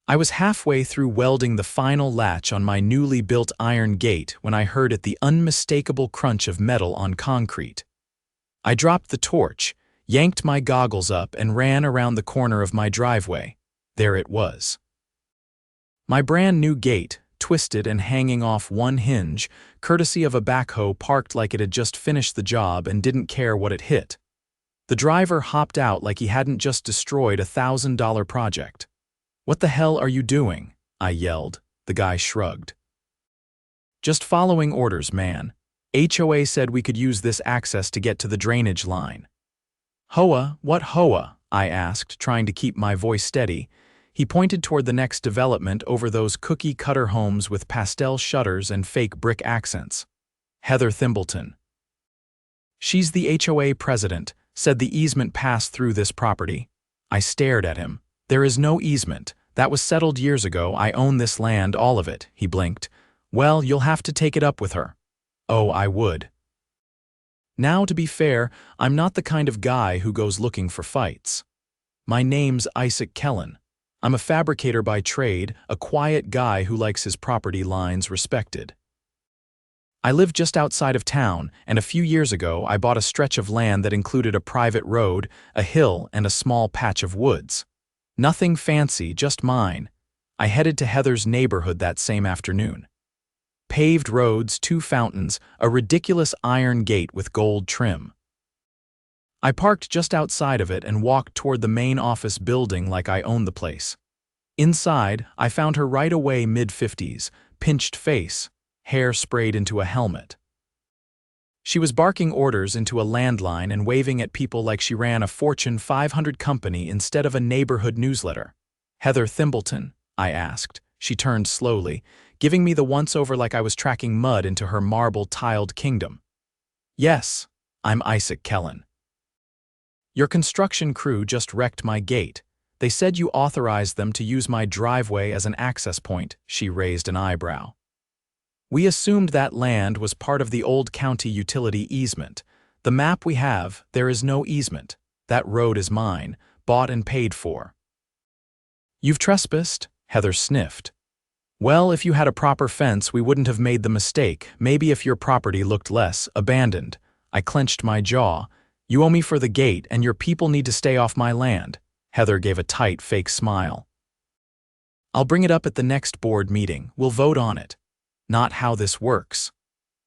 I was halfway through welding the final latch on my newly built iron gate when I heard the unmistakable crunch of metal on concrete. I dropped the torch, yanked my goggles up, and ran around the corner of my driveway. There it was. My brand new gate, twisted and hanging off one hinge, courtesy of a backhoe parked like it had just finished the job and didn't care what it hit. The driver hopped out like he hadn't just destroyed a $1,000 project. "What the hell are you doing?" I yelled. The guy shrugged. "Just following orders, man. HOA said we could use this access to get to the drainage line." "HOA? What HOA?" I asked, trying to keep my voice steady. He pointed toward the next development over those cookie-cutter homes with pastel shutters and fake brick accents. "Heather Thimbleton. She's the HOA president, said the easement passed through this property." I stared at him. "There is no easement. That was settled years ago. I own this land, all of it," he blinked. "Well, you'll have to take it up with her." Oh, I would. Now, to be fair, I'm not the kind of guy who goes looking for fights. My name's Kellan. I'm a fabricator by trade, a quiet guy who likes his property lines respected. I live just outside of town, and a few years ago I bought a stretch of land that included a private road, a hill, and a small patch of woods. Nothing fancy, just mine. I headed to Heather's neighborhood that same afternoon. Paved roads, 2 fountains, a ridiculous iron gate with gold trim. I parked just outside of it and walked toward the main office building like I owned the place. Inside, I found her right away, mid-50s, pinched face, hair sprayed into a helmet. She was barking orders into a landline and waving at people like she ran a Fortune 500 company instead of a neighborhood newsletter. "Heather Thimbleton?" I asked. She turned slowly, giving me the once-over like I was tracking mud into her marble-tiled kingdom. "Yes, I'm Kellan. Your construction crew just wrecked my gate. They said you authorized them to use my driveway as an access point." She raised an eyebrow. "We assumed that land was part of the old county utility easement. The map we have, there is no easement. That road is mine, bought and paid for." "You've trespassed?" Heather sniffed. "Well, if you had a proper fence, we wouldn't have made the mistake. Maybe if your property looked less abandoned." I clenched my jaw. "You owe me for the gate, and your people need to stay off my land." Heather gave a tight, fake smile. "I'll bring it up at the next board meeting. We'll vote on it." "Not how this works."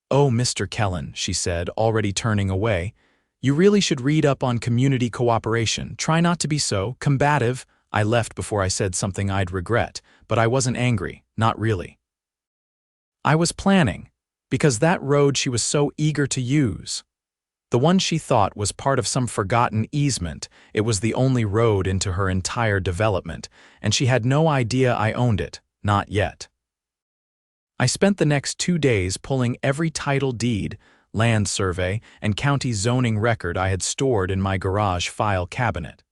"Oh, Mr. Kellan," she said, already turning away. "You really should read up on community cooperation. Try not to be so combative." I left before I said something I'd regret, but I wasn't angry, not really. I was planning, because that road she was so eager to use. The one she thought was part of some forgotten easement, it was the only road into her entire development, and she had no idea I owned it, not yet. I spent the next 2 days pulling every title deed, land survey, and county zoning record I had stored in my garage file cabinet.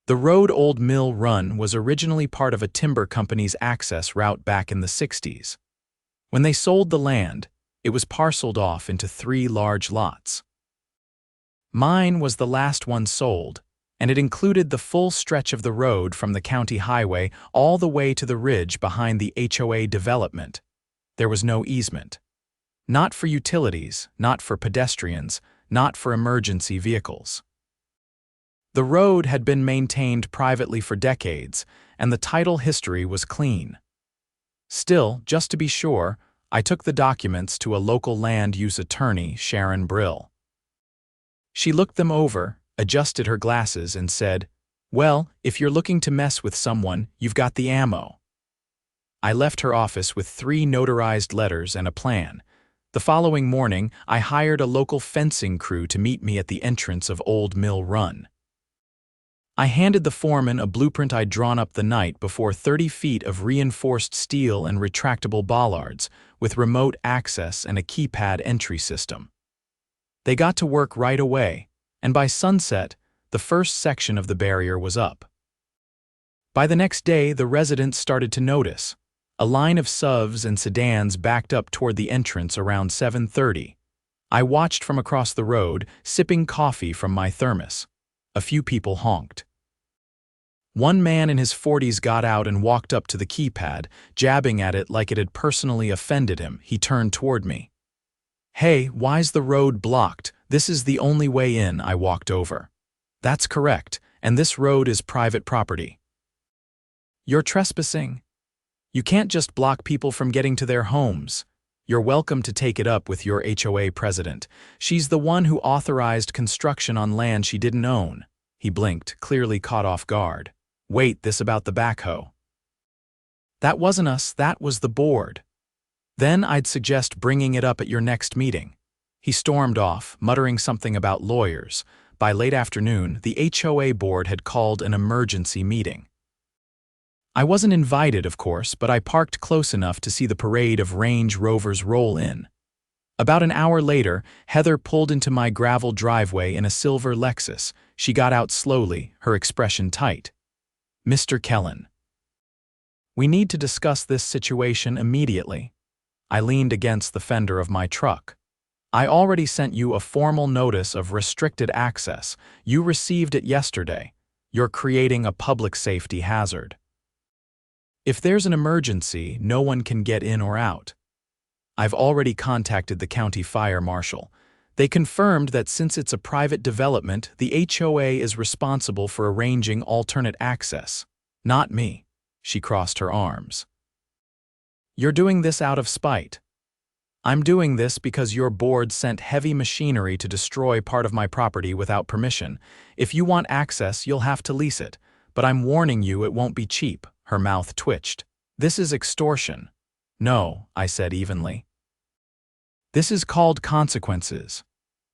The road Old Mill Run was originally part of a timber company's access route back in the 60s. When they sold the land, it was parceled off into 3 large lots. Mine was the last one sold, and it included the full stretch of the road from the county highway all the way to the ridge behind the HOA development. There was no easement. Not for utilities, not for pedestrians, not for emergency vehicles. The road had been maintained privately for decades, and the title history was clean. Still, just to be sure, I took the documents to a local land use attorney, Sharon Brill. She looked them over, adjusted her glasses, and said, "Well, if you're looking to mess with someone, you've got the ammo." I left her office with 3 notarized letters and a plan. The following morning, I hired a local fencing crew to meet me at the entrance of Old Mill Run. I handed the foreman a blueprint I'd drawn up the night before, 30 feet of reinforced steel and retractable bollards, with remote access and a keypad entry system. They got to work right away, and by sunset, the first section of the barrier was up. By the next day, the residents started to notice. A line of SUVs and sedans backed up toward the entrance around 7:30. I watched from across the road, sipping coffee from my thermos. A few people honked. One man in his 40s got out and walked up to the keypad, jabbing at it like it had personally offended him. He turned toward me. "Hey, why's the road blocked? This is the only way in," I walked over. "That's correct, and this road is private property." "You're trespassing. You can't just block people from getting to their homes. You're welcome to take it up with your HOA president. She's the one who authorized construction on land she didn't own." He blinked, clearly caught off guard. "Wait, this about the backhoe?" "That wasn't us, that was the board." "Then I'd suggest bringing it up at your next meeting." He stormed off, muttering something about lawyers. By late afternoon, the HOA board had called an emergency meeting. I wasn't invited, of course, but I parked close enough to see the parade of Range Rovers roll in. About an hour later, Heather pulled into my gravel driveway in a silver Lexus. She got out slowly, her expression tight. "Mr. Kellan, we need to discuss this situation immediately." I leaned against the fender of my truck. "I already sent you a formal notice of restricted access. You received it yesterday. You're creating a public safety hazard. If there's an emergency, no one can get in or out. I've already contacted the county fire marshal. They confirmed that since it's a private development, the HOA is responsible for arranging alternate access. Not me." She crossed her arms. "You're doing this out of spite. I'm doing this because your board sent heavy machinery to destroy part of my property without permission. If you want access, you'll have to lease it. But I'm warning you, it won't be cheap." Her mouth twitched. "This is extortion." "No," I said evenly. "This is called consequences."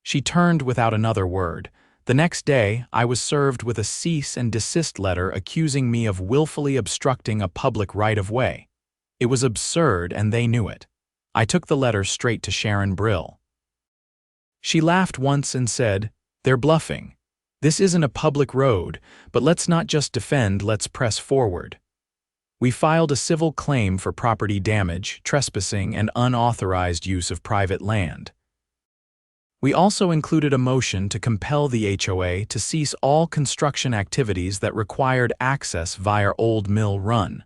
She turned without another word. The next day, I was served with a cease and desist letter accusing me of willfully obstructing a public right-of-way. It was absurd, and they knew it. I took the letter straight to Sharon Brill. She laughed once and said, "They're bluffing. This isn't a public road, but let's not just defend, let's press forward." We filed a civil claim for property damage, trespassing, and unauthorized use of private land. We also included a motion to compel the HOA to cease all construction activities that required access via Old Mill Run.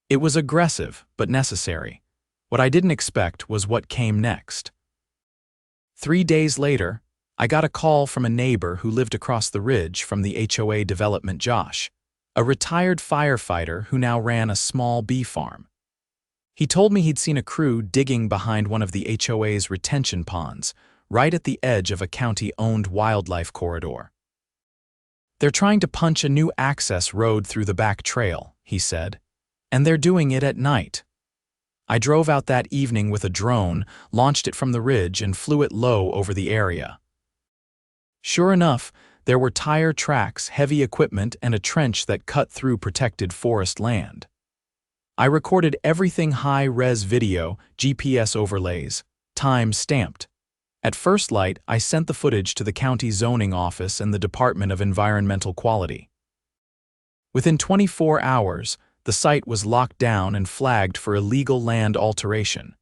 It was aggressive, but necessary. What I didn't expect was what came next. 3 days later, I got a call from a neighbor who lived across the ridge from the HOA development, Josh, a retired firefighter who now ran a small bee farm. He told me he'd seen a crew digging behind one of the HOA's retention ponds, right at the edge of a county-owned wildlife corridor. "They're trying to punch a new access road through the back trail," he said, "and they're doing it at night." I drove out that evening with a drone, launched it from the ridge, and flew it low over the area. Sure enough, there were tire tracks, heavy equipment, and a trench that cut through protected forest land. I recorded everything high-res video, GPS overlays, time stamped. At first light, I sent the footage to the county zoning office and the Department of Environmental Quality. Within 24 hours, the site was locked down and flagged for illegal land alteration.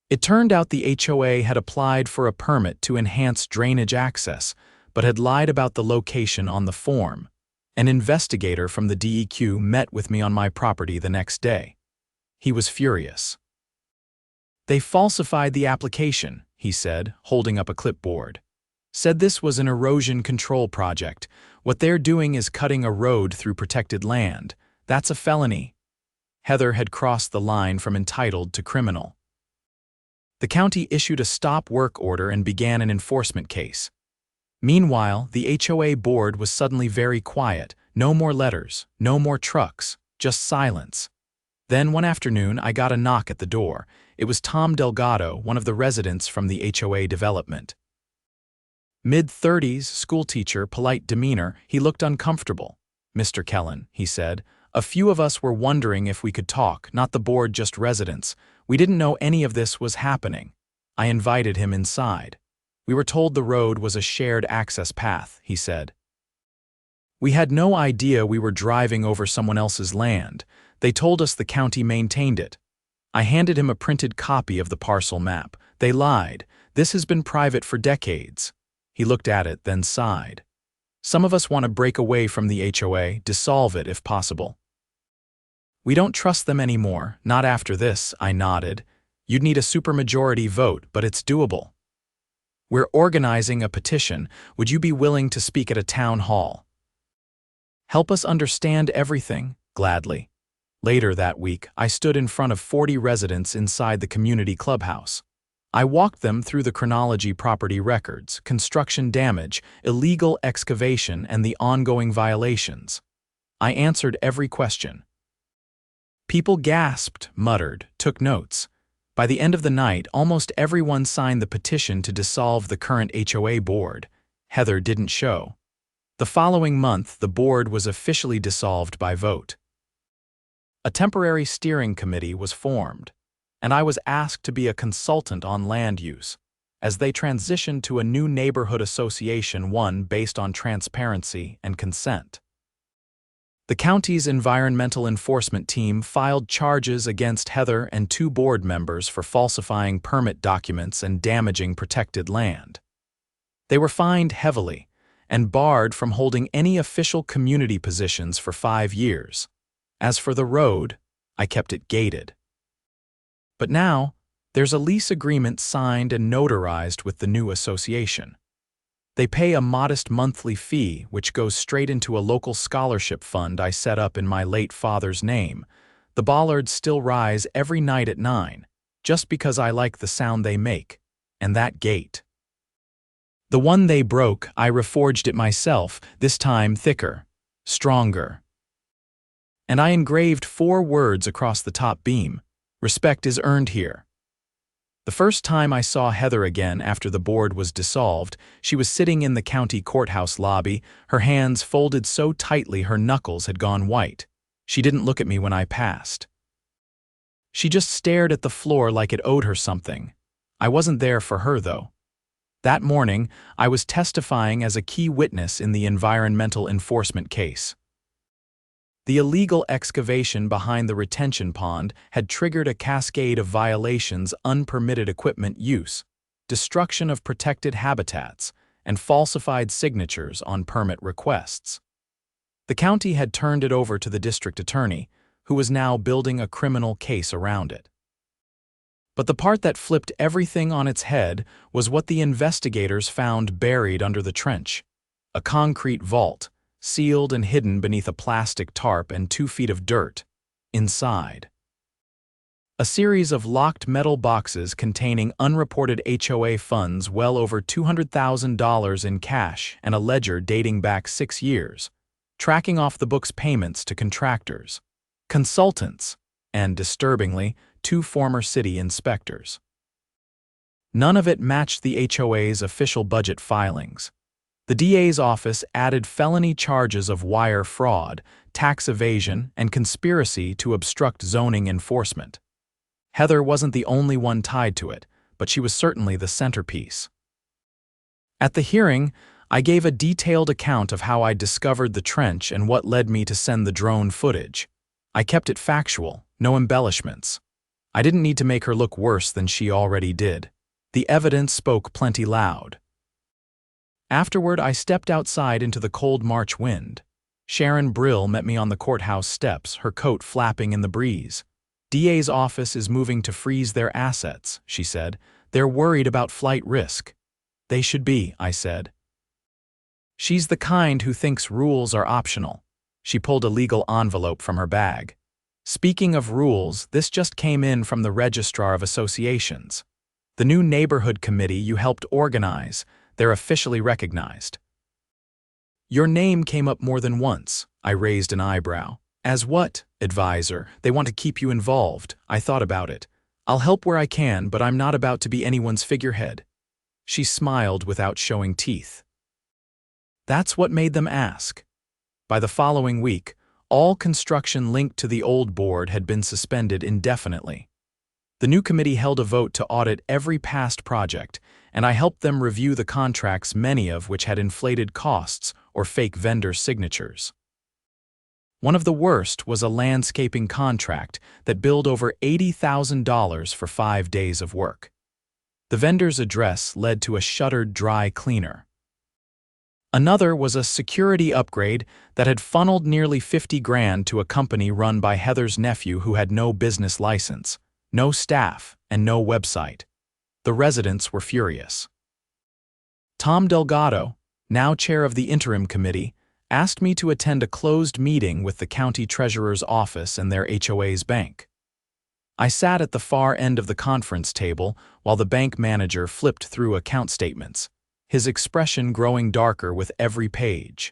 It turned out the HOA had applied for a permit to enhance drainage access, but had lied about the location on the form. An investigator from the DEQ met with me on my property the next day. He was furious. "They falsified the application," he said, holding up a clipboard. "Said this was an erosion control project. What they're doing is cutting a road through protected land. That's a felony." Heather had crossed the line from entitled to criminal. The county issued a stop work order and began an enforcement case. Meanwhile, the HOA board was suddenly very quiet. No more letters, no more trucks, just silence. Then one afternoon, I got a knock at the door. It was Tom Delgado, one of the residents from the HOA development. Mid-30s, schoolteacher, polite demeanor, he looked uncomfortable. "Mr. Kellan," he said, "a few of us were wondering if we could talk, not the board, just residents. We didn't know any of this was happening." I invited him inside. "We were told the road was a shared access path," he said. "We had no idea we were driving over someone else's land. They told us the county maintained it." I handed him a printed copy of the parcel map. "They lied. This has been private for decades." He looked at it, then sighed. Some of us want to break away from the HOA, dissolve it if possible. We don't trust them anymore, not after this, I nodded. You'd need a supermajority vote, but it's doable. We're organizing a petition. Would you be willing to speak at a town hall? Help us understand everything, gladly. Later that week, I stood in front of 40 residents inside the community clubhouse. I walked them through the chronology property records, construction damage, illegal excavation, and the ongoing violations. I answered every question. People gasped, muttered, took notes. By the end of the night, almost everyone signed the petition to dissolve the current HOA board. Heather didn't show. The following month, the board was officially dissolved by vote. A temporary steering committee was formed, and I was asked to be a consultant on land use, as they transitioned to a new neighborhood association, one based on transparency and consent. The county's environmental enforcement team filed charges against Heather and 2 board members for falsifying permit documents and damaging protected land. They were fined heavily and barred from holding any official community positions for 5 years. As for the road, I kept it gated. But now, there's a lease agreement signed and notarized with the new association. They pay a modest monthly fee, which goes straight into a local scholarship fund I set up in my late father's name. The bollards still rise every night at 9, just because I like the sound they make, and that gate. The one they broke, I reforged it myself, this time thicker, stronger. And I engraved 4 words across the top beam. Respect is earned here. The first time I saw Heather again after the board was dissolved, she was sitting in the county courthouse lobby, her hands folded so tightly her knuckles had gone white. She didn't look at me when I passed. She just stared at the floor like it owed her something. I wasn't there for her, though. That morning, I was testifying as a key witness in the environmental enforcement case. The illegal excavation behind the retention pond had triggered a cascade of violations: unpermitted equipment use, destruction of protected habitats, and falsified signatures on permit requests. The county had turned it over to the district attorney, who was now building a criminal case around it. But the part that flipped everything on its head was what the investigators found buried under the trench: a concrete vault, sealed and hidden beneath a plastic tarp and 2 feet of dirt. Inside, a series of locked metal boxes containing unreported HOA funds, well over $200,000 in cash, and a ledger dating back 6 years, tracking off the book's payments to contractors, consultants, and, disturbingly, 2 former city inspectors. None of it matched the HOA's official budget filings. The DA's office added felony charges of wire fraud, tax evasion, and conspiracy to obstruct zoning enforcement. Heather wasn't the only one tied to it, but she was certainly the centerpiece. At the hearing, I gave a detailed account of how I discovered the trench and what led me to send the drone footage. I kept it factual, no embellishments. I didn't need to make her look worse than she already did. The evidence spoke plenty loud. Afterward, I stepped outside into the cold March wind. Sharon Brill met me on the courthouse steps, her coat flapping in the breeze. DA's office is moving to freeze their assets, she said. They're worried about flight risk. They should be, I said. She's the kind who thinks rules are optional. She pulled a legal envelope from her bag. Speaking of rules, this just came in from the Registrar of Associations. The new neighborhood committee you helped organize, they're officially recognized. Your name came up more than once. I raised an eyebrow. As what, advisor? They want to keep you involved. I thought about it. I'll help where I can, but I'm not about to be anyone's figurehead. She smiled without showing teeth. That's what made them ask. By the following week, all construction linked to the old board had been suspended indefinitely. The new committee held a vote to audit every past project, and I helped them review the contracts, many of which had inflated costs or fake vendor signatures. One of the worst was a landscaping contract that billed over $80,000 for 5 days of work. The vendor's address led to a shuttered dry cleaner. Another was a security upgrade that had funneled nearly 50 grand to a company run by Heather's nephew who had no business license, no staff, and no website. The residents were furious. Tom Delgado, now chair of the interim committee, asked me to attend a closed meeting with the county treasurer's office and their HOA's bank. I sat at the far end of the conference table while the bank manager flipped through account statements, his expression growing darker with every page.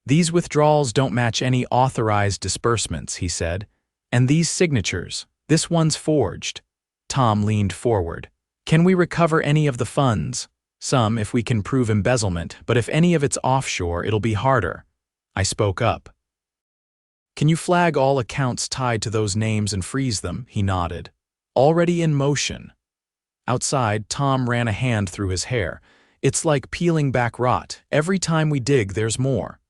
"These withdrawals don't match any authorized disbursements," he said. "And these signatures, this one's forged." Tom leaned forward. "Can we recover any of the funds?" "Some, if we can prove embezzlement, but if any of it's offshore, it'll be harder." I spoke up. "Can you flag all accounts tied to those names and freeze them?" He nodded. "Already in motion." Outside, Tom ran a hand through his hair. "It's like peeling back rot. Every time we dig, there's more."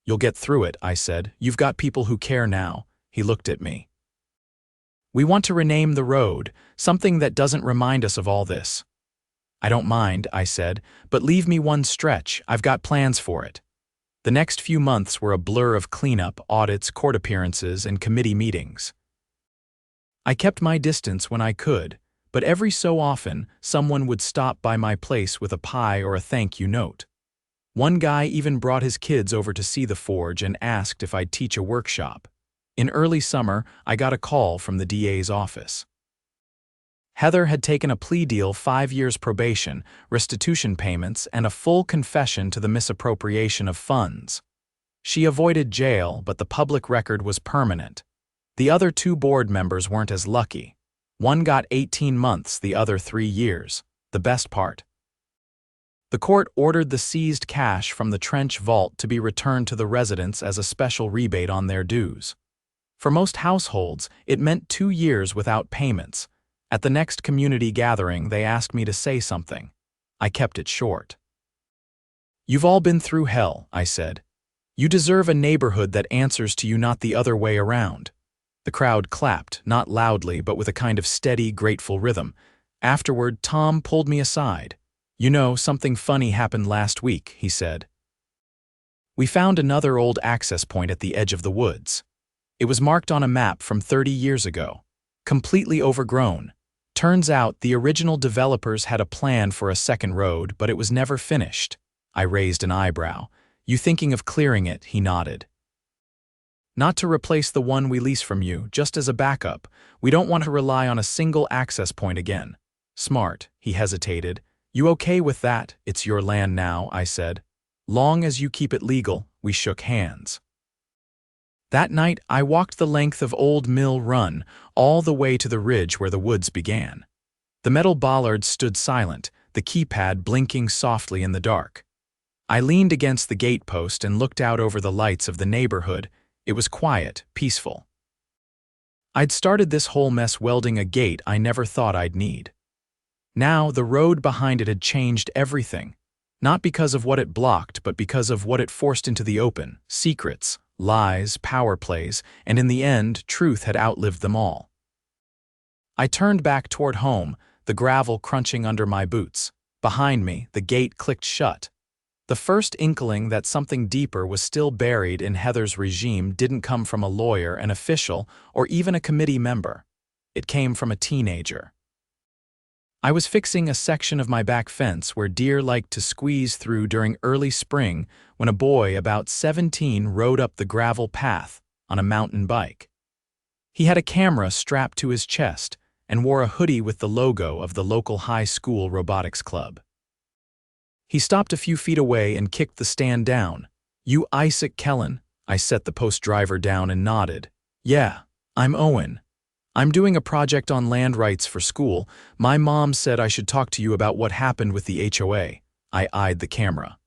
"You'll get through it," I said. "You've got people who care now." He looked at me. "We want to rename the road, something that doesn't remind us of all this." "I don't mind," I said, "but leave me one stretch. I've got plans for it." The next few months were a blur of cleanup, audits, court appearances, and committee meetings. I kept my distance when I could, but every so often, someone would stop by my place with a pie or a thank you note. One guy even brought his kids over to see the forge and asked if I'd teach a workshop. In early summer, I got a call from the DA's office. Heather had taken a plea deal, 5 years probation, restitution payments, and a full confession to the misappropriation of funds. She avoided jail, but the public record was permanent. The other 2 board members weren't as lucky. One got 18 months, the other 3 years. The best part. The court ordered the seized cash from the trench vault to be returned to the residents as a special rebate on their dues. For most households, it meant 2 years without payments. At the next community gathering, they asked me to say something. I kept it short. "You've all been through hell," I said. "You deserve a neighborhood that answers to you, not the other way around." The crowd clapped, not loudly, but with a kind of steady, grateful rhythm. Afterward, Tom pulled me aside. "You know, something funny happened last week," he said. We found another old access point at the edge of the woods. It was marked on a map from 30 years ago. Completely overgrown. Turns out the original developers had a plan for a second road, but it was never finished. I raised an eyebrow. "You thinking of clearing it?" He nodded. "Not to replace the one we lease from you, just as a backup. We don't want to rely on a single access point again." "Smart," he hesitated. "You okay with that?" "It's your land now," I said. "Long as you keep it legal." We shook hands. That night, I walked the length of Old Mill Run, all the way to the ridge where the woods began. The metal bollards stood silent, the keypad blinking softly in the dark. I leaned against the gatepost and looked out over the lights of the neighborhood. It was quiet, peaceful. I'd started this whole mess welding a gate I never thought I'd need. Now, the road behind it had changed everything. Not because of what it blocked, but because of what it forced into the open: secrets, lies, power plays, and in the end, truth had outlived them all. I turned back toward home, the gravel crunching under my boots. Behind me, the gate clicked shut. The first inkling that something deeper was still buried in Heather's regime didn't come from a lawyer, an official, or even a committee member. It came from a teenager. I was fixing a section of my back fence where deer liked to squeeze through during early spring when a boy about 17 rode up the gravel path on a mountain bike. He had a camera strapped to his chest and wore a hoodie with the logo of the local high school robotics club. He stopped a few feet away and kicked the stand down. "You Isaac Kellan?" I set the post driver down and nodded. "Yeah, I'm Owen. I'm doing a project on land rights for school. My mom said I should talk to you about what happened with the HOA." I eyed the camera.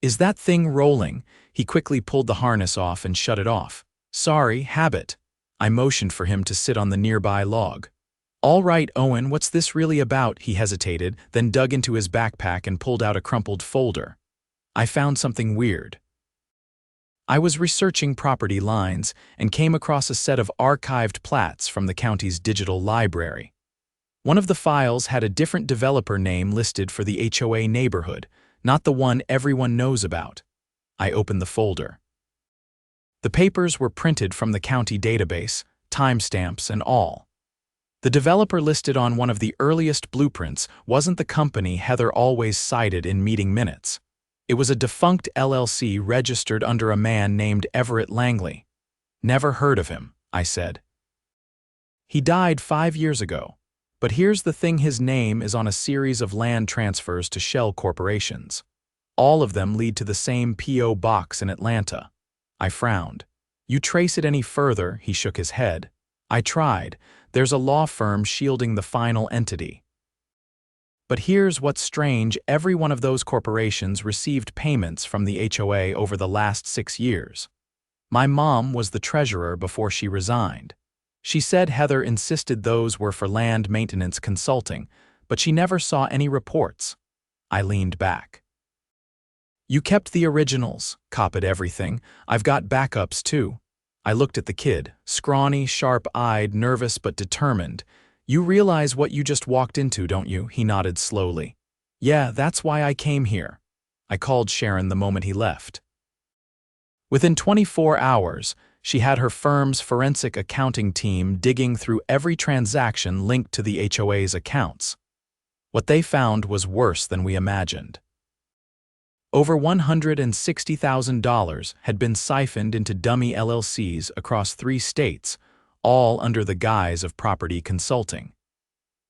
"Is that thing rolling?" He quickly pulled the harness off and shut it off. "Sorry, habit." I motioned for him to sit on the nearby log. "All right, Owen, what's this really about?" He hesitated, then dug into his backpack and pulled out a crumpled folder. I found something weird. I was researching property lines and came across a set of archived plats from the county's digital library. One of the files had a different developer name listed for the HOA neighborhood, Not the one everyone knows about. I opened the folder. The papers were printed from the county database, timestamps and all. The developer listed on one of the earliest blueprints wasn't the company Heather always cited in meeting minutes. It was a defunct LLC registered under a man named Everett Langley. Never heard of him, I said. He died 5 years ago, but here's the thing: his name is on a series of land transfers to shell corporations. All of them lead to the same P.O. box in Atlanta. I frowned. You trace it any further? He shook his head. I tried. There's a law firm shielding the final entity. But here's what's strange: every one of those corporations received payments from the HOA over the last 6 years. My mom was the treasurer before she resigned. She said Heather insisted those were for land maintenance consulting, but she never saw any reports. I leaned back. You kept the originals, copied everything. I've got backups too. I looked at the kid, scrawny, sharp-eyed, nervous but determined. You realize what you just walked into, don't you? He nodded slowly. Yeah, that's why I came here. I called Sharon the moment he left. Within 24 hours, she had her firm's forensic accounting team digging through every transaction linked to the HOA's accounts. What they found was worse than we imagined. Over $160,000 had been siphoned into dummy LLCs across 3 states, all under the guise of property consulting.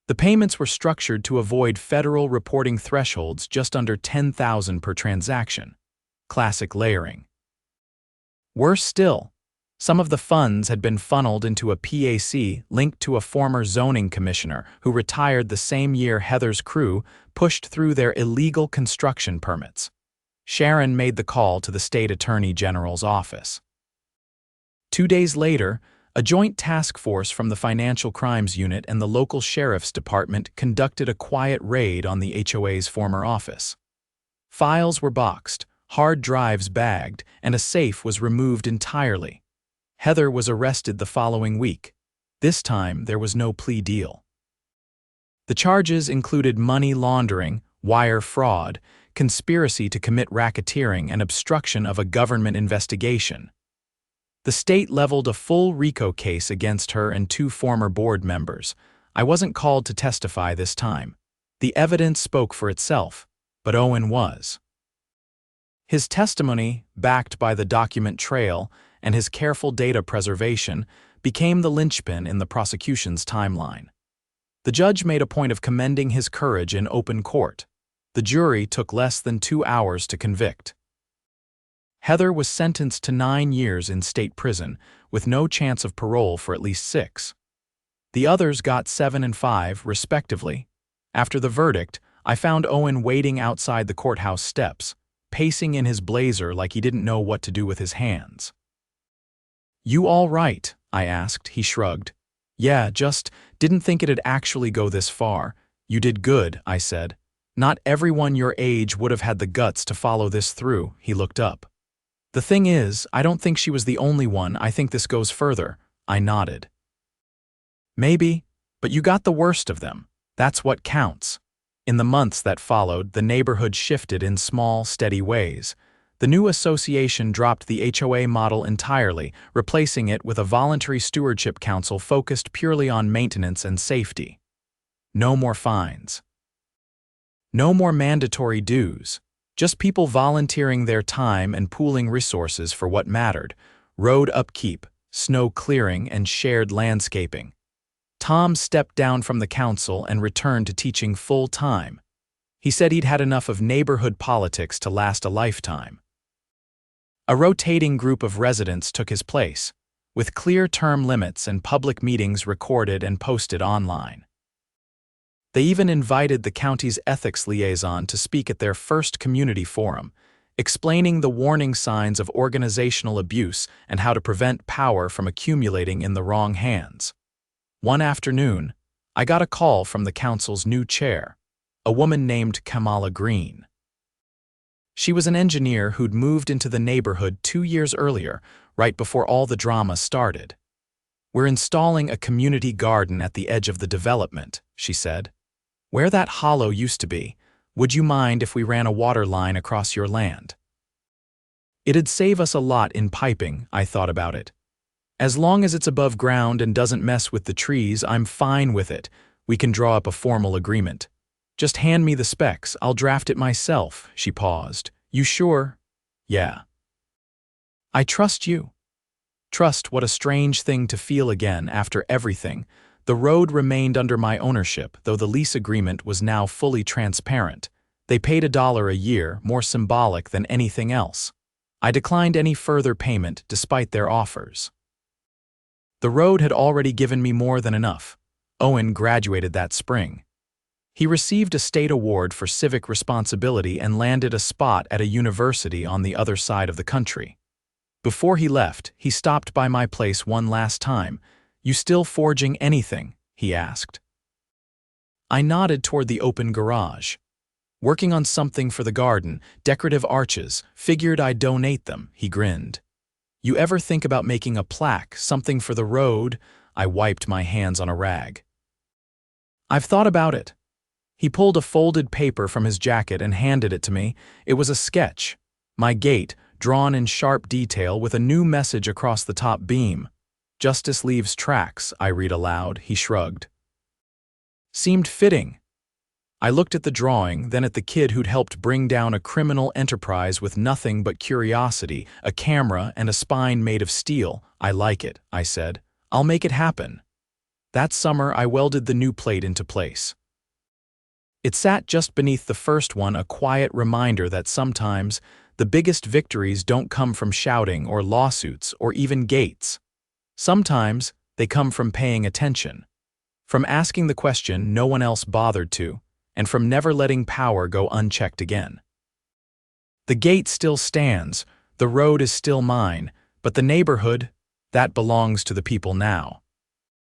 The payments were structured to avoid federal reporting thresholds just under $10,000 per transaction. Classic layering. Worse still, some of the funds had been funneled into a PAC linked to a former zoning commissioner who retired the same year Heather's crew pushed through their illegal construction permits. Sharon made the call to the state attorney general's office. 2 days later, a joint task force from the Financial Crimes Unit and the local sheriff's department conducted a quiet raid on the HOA's former office. Files were boxed, hard drives bagged, and a safe was removed entirely. Heather was arrested the following week. This time, there was no plea deal. The charges included money laundering, wire fraud, conspiracy to commit racketeering, and obstruction of a government investigation. The state leveled a full RICO case against her and 2 former board members. I wasn't called to testify this time. The evidence spoke for itself, but Owen was. His testimony, backed by the document trail and his careful data preservation, became the linchpin in the prosecution's timeline. The judge made a point of commending his courage in open court. The jury took less than 2 hours to convict. Heather was sentenced to 9 years in state prison, with no chance of parole for at least 6. The others got 7 and 5, respectively. After the verdict, I found Owen waiting outside the courthouse steps, pacing in his blazer like he didn't know what to do with his hands. "You all right?" I asked. He shrugged. "Yeah, just didn't think it'd actually go this far." "You did good," I said. "Not everyone your age would have had the guts to follow this through." He looked up. "The thing is, I don't think she was the only one. I think this goes further." I nodded. "Maybe, but you got the worst of them. That's what counts." In the months that followed, the neighborhood shifted in small, steady ways. The new association dropped the HOA model entirely, replacing it with a voluntary stewardship council focused purely on maintenance and safety. No more fines. No more mandatory dues. Just people volunteering their time and pooling resources for what mattered: road upkeep, snow clearing, and shared landscaping. Tom stepped down from the council and returned to teaching full-time. He said he'd had enough of neighborhood politics to last a lifetime. A rotating group of residents took his place, with clear term limits and public meetings recorded and posted online. They even invited the county's ethics liaison to speak at their first community forum, explaining the warning signs of organizational abuse and how to prevent power from accumulating in the wrong hands. One afternoon, I got a call from the council's new chair, a woman named Kamala Green. She was an engineer who'd moved into the neighborhood 2 years earlier, right before all the drama started. "We're installing a community garden at the edge of the development," she said. "Where that hollow used to be, Would you mind if we ran a water line across your land? It'd save us a lot in piping, I thought about it. As long as it's above ground and doesn't mess with the trees, I'm fine with it. We can draw up a formal agreement. Just hand me the specs, I'll draft it myself, she paused. You sure? Yeah. I trust you. Trust, what a strange thing to feel again after everything. The road remained under my ownership, though the lease agreement was now fully transparent. They paid $1 a year, more symbolic than anything else. I declined any further payment despite their offers. The road had already given me more than enough. Owen graduated that spring. He received a state award for civic responsibility and landed a spot at a university on the other side of the country. Before he left, he stopped by my place one last time. You still forging anything? He asked. I nodded toward the open garage. Working on something for the garden, decorative arches, figured I'd donate them, he grinned. You ever think about making a plaque, something for the road? I wiped my hands on a rag. I've thought about it. He pulled a folded paper from his jacket and handed it to me. It was a sketch. My gate, drawn in sharp detail with a new message across the top beam. Justice leaves tracks, I read aloud. He shrugged. Seemed fitting. I looked at the drawing, then at the kid who'd helped bring down a criminal enterprise with nothing but curiosity, a camera and a spine made of steel. I like it, I said. I'll make it happen. That summer, I welded the new plate into place. It sat just beneath the first one, a quiet reminder that sometimes the biggest victories don't come from shouting or lawsuits or even gates. Sometimes they come from paying attention, from asking the question no one else bothered to, and from never letting power go unchecked again. The gate still stands, the road is still mine, but the neighborhood, that belongs to the people now.